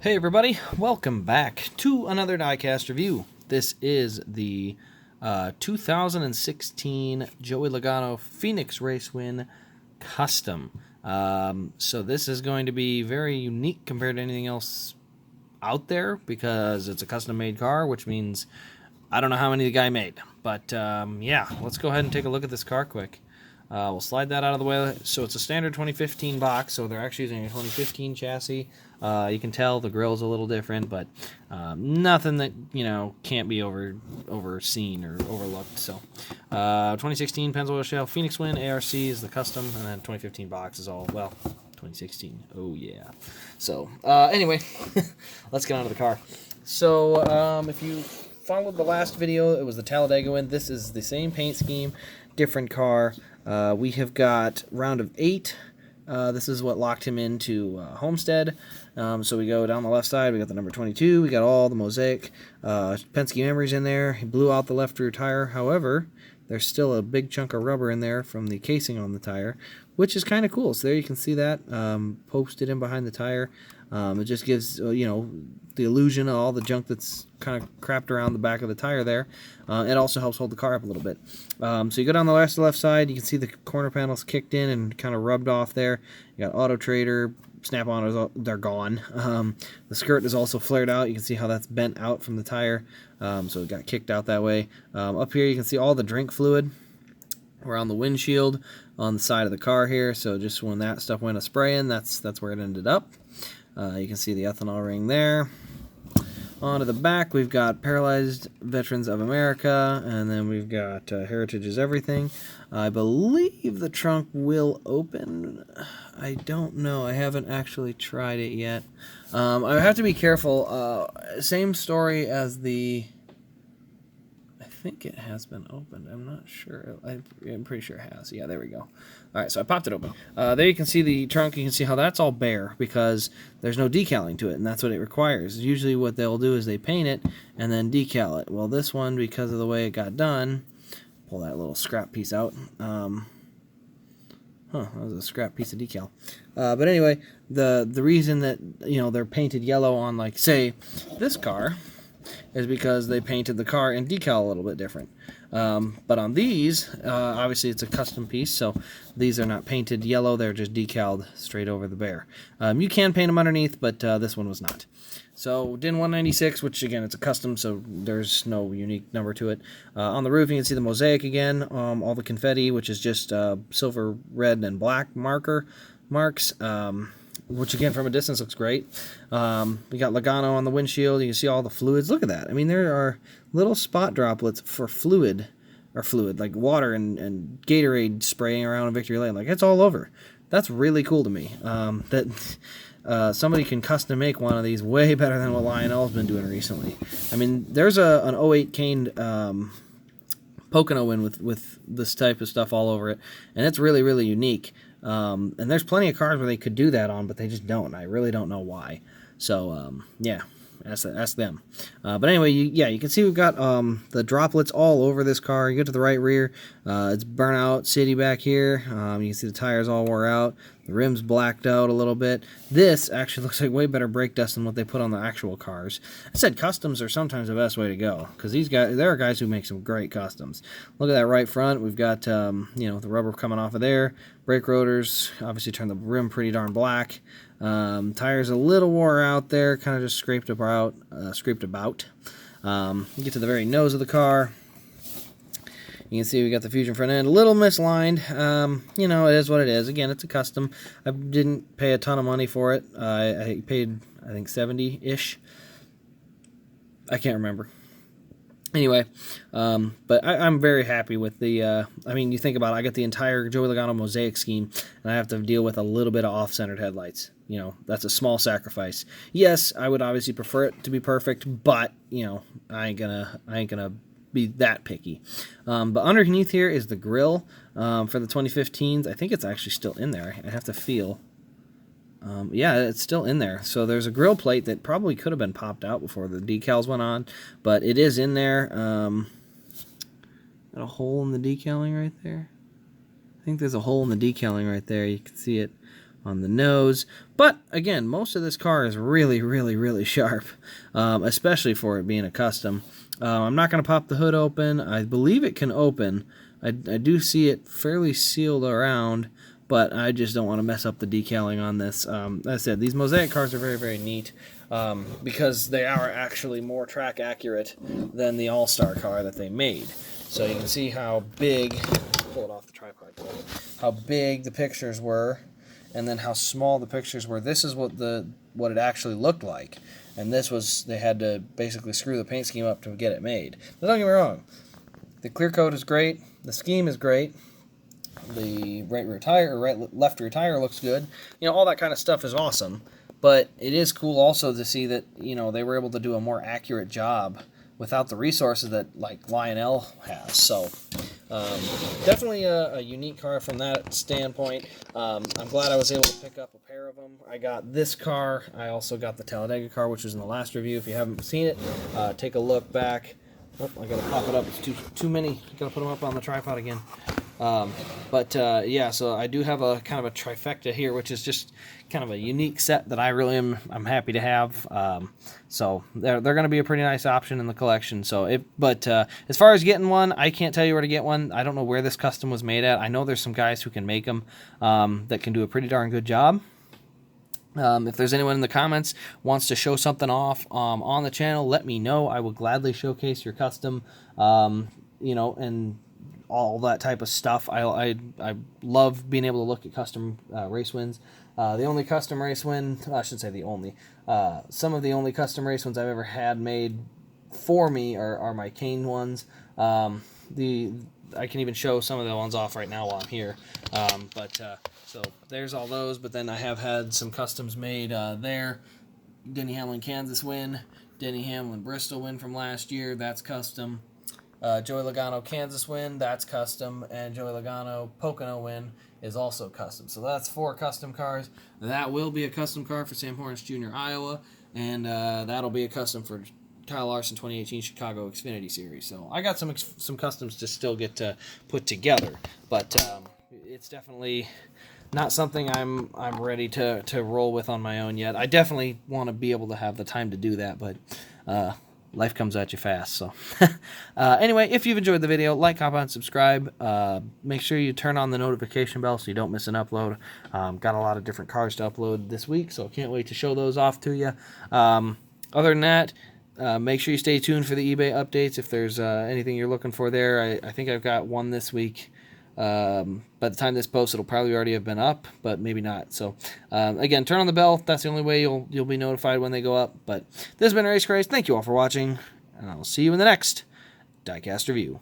Hey everybody, welcome back to another Diecast review. This is the 2016 Joey Logano Phoenix Race Win Custom. So this is going to be very unique compared to anything else out there because it's a custom-made car, which means I don't know how many the guy made. But yeah, let's go ahead and take a look at this car quick. We'll slide that out of the way. So it's a standard 2015 box, so they're actually using a 2015 chassis. You can tell the grill's a little different, but nothing that, can't be overseen or overlooked. So 2016 Pennzoil Shell Phoenix Win ARC is the custom, and then 2015 box is all, well, 2016. Oh, yeah. So anyway, let's get on to the car. So if you followed the last video, it was the Talladega Win. This is the same paint scheme, different car. We have got round of 8. This is what locked him into Homestead. So we go down the left side. We got the number 22. We got all the mosaic Penske memories in there. He blew out the left rear tire. However, there's still a big chunk of rubber in there from the casing on the tire, which is kind of cool. So there you can see that posted in behind the tire. It just gives, the illusion of all the junk that's kind of crapped around the back of the tire there. It also helps hold the car up a little bit. So you go down the left side, you can see the corner panels kicked in and kind of rubbed off there. You got Auto Trader, Snap-on, they're gone. The skirt is also flared out. You can see how that's bent out from the tire. So it got kicked out that way. Up here you can see all the drink fluid around the windshield on the side of the car here. So just when that stuff went a spraying, that's where it ended up. You can see the ethanol ring there. Onto the back, we've got Paralyzed Veterans of America, and then we've got Heritage is Everything. I believe the trunk will open. I don't know. I haven't actually tried it yet. I have to be careful. Same story as the... I think it has been opened. I'm not sure. I'm pretty sure it has. Yeah, there we go. All right, so I popped it open. There you can see the trunk. You can see how that's all bare because there's no decaling to it, and that's what it requires. Usually what they'll do is they paint it and then decal it. Well, this one, because of the way it got done, pull that little scrap piece out. That was a scrap piece of decal. But anyway, the reason that, they're painted yellow on, like, say, this car is because they painted the car and decal a little bit different. But on these, obviously it's a custom piece, so these are not painted yellow, they're just decaled straight over the bare. You can paint them underneath, but this one was not. So DIN 196, which again, it's a custom, so there's no unique number to it. On the roof, you can see the mosaic again, all the confetti, which is just silver, red, and black marks. Which again from a distance looks great. We got Logano on the windshield. You can see all the fluids. Look at that. I mean, there are little spot droplets for fluid like water and Gatorade spraying around in Victory Lane. Like, it's all over. That's really cool to me. That somebody can custom make one of these way better than what Lionel's been doing recently. I mean, there's an 08 caned Pocono win with this type of stuff all over it, and it's really, really unique. And there's plenty of cars where they could do that on, but they just don't. I really don't know why. So, yeah, ask them. But anyway, you can see we've got the droplets all over this car. You get to the right rear, it's burnout city back here. You can see the tires all wore out. The rim's blacked out a little bit. This actually looks like way better brake dust than what they put on the actual cars. I said customs are sometimes the best way to go, because there are guys who make some great customs. Look at that right front. We've got, the rubber coming off of there. Brake rotors, obviously turn the rim pretty darn black. Tires a little wore out there, kind of just scraped about. You get to the very nose of the car. You can see we got the Fusion front end, a little mislined. It is what it is. Again, it's a custom. I didn't pay a ton of money for it. I paid, I think, 70-ish. I can't remember. Anyway, but I'm very happy with the, you think about it, I got the entire Joey Logano mosaic scheme, and I have to deal with a little bit of off-centered headlights. That's a small sacrifice. Yes, I would obviously prefer it to be perfect, but, I ain't gonna be that picky. But underneath here is the grill for the 2015s. I think it's actually still in there. I have to feel. Yeah, it's still in there. So there's a grill plate that probably could have been popped out before the decals went on, but it is in there. Got a hole in the decaling right there. I think there's a hole in the decaling right there. You can see it on the nose. But again, most of this car is really, really, really sharp, especially for it being a custom. I'm not going to pop the hood open. I believe it can open. I do see it fairly sealed around, but I just don't want to mess up the decaling on this. As I said, these Mosaic cars are very, very neat because they are actually more track accurate than the All-Star car that they made. So you can see how big, pull it off the tripod, how big the pictures were, and then how small the pictures were. This is what it actually looked like, and this was, they had to basically screw the paint scheme up to get it made. But don't get me wrong, the clear coat is great, the scheme is great, the left rear tire looks good. You know, all that kind of stuff is awesome. But it is cool also to see that, you know, they were able to do a more accurate job without the resources that like Lionel has. So definitely a unique car from that standpoint. I'm glad I was able to pick up a pair of them. I got this car. I also got the Talladega car, which was in the last review. If you haven't seen it, take a look back. Oh, I gotta pop it up. It's too many. I gotta put them up on the tripod again. Yeah, so I do have a kind of a trifecta here, which is just kind of a unique set that I really I'm happy to have. So they're going to be a pretty nice option in the collection. So as far as getting one, I can't tell you where to get one. I don't know where this custom was made at. I know there's some guys who can make them that can do a pretty darn good job. If there's anyone in the comments wants to show something off on the channel, let me know. I will gladly showcase your custom, you know, and all that type of stuff. I love being able to look at custom race wins. The only custom race win, I should say the only, some of the only custom race wins I've ever had made for me are my Kane ones. I can even show some of the ones off right now while I'm here. So there's all those, but then I have had some customs made there. Denny Hamlin, Kansas win. Denny Hamlin, Bristol win from last year. That's custom. Joey Logano, Kansas win. That's custom. And Joey Logano, Pocono win is also custom. So that's 4 custom cars. That will be a custom car for Sam Hornish Jr., Iowa. And that'll be a custom for Kyle Larson 2018 Chicago Xfinity Series. So I got some customs to still get to put together. But it's definitely not something I'm ready to roll with on my own yet. I definitely want to be able to have the time to do that, but life comes at you fast. So anyway, if you've enjoyed the video, like, comment, subscribe. Make sure you turn on the notification bell so you don't miss an upload. Got a lot of different cars to upload this week, so can't wait to show those off to you. Other than that, make sure you stay tuned for the eBay updates if there's anything you're looking for there. I think I've got one this week. By the time this posts, it'll probably already have been up, but maybe not. So again, turn on the bell. That's the only way you'll be notified when they go up. But this has been Race Craze. Thank you all for watching, and I'll see you in the next Diecast review.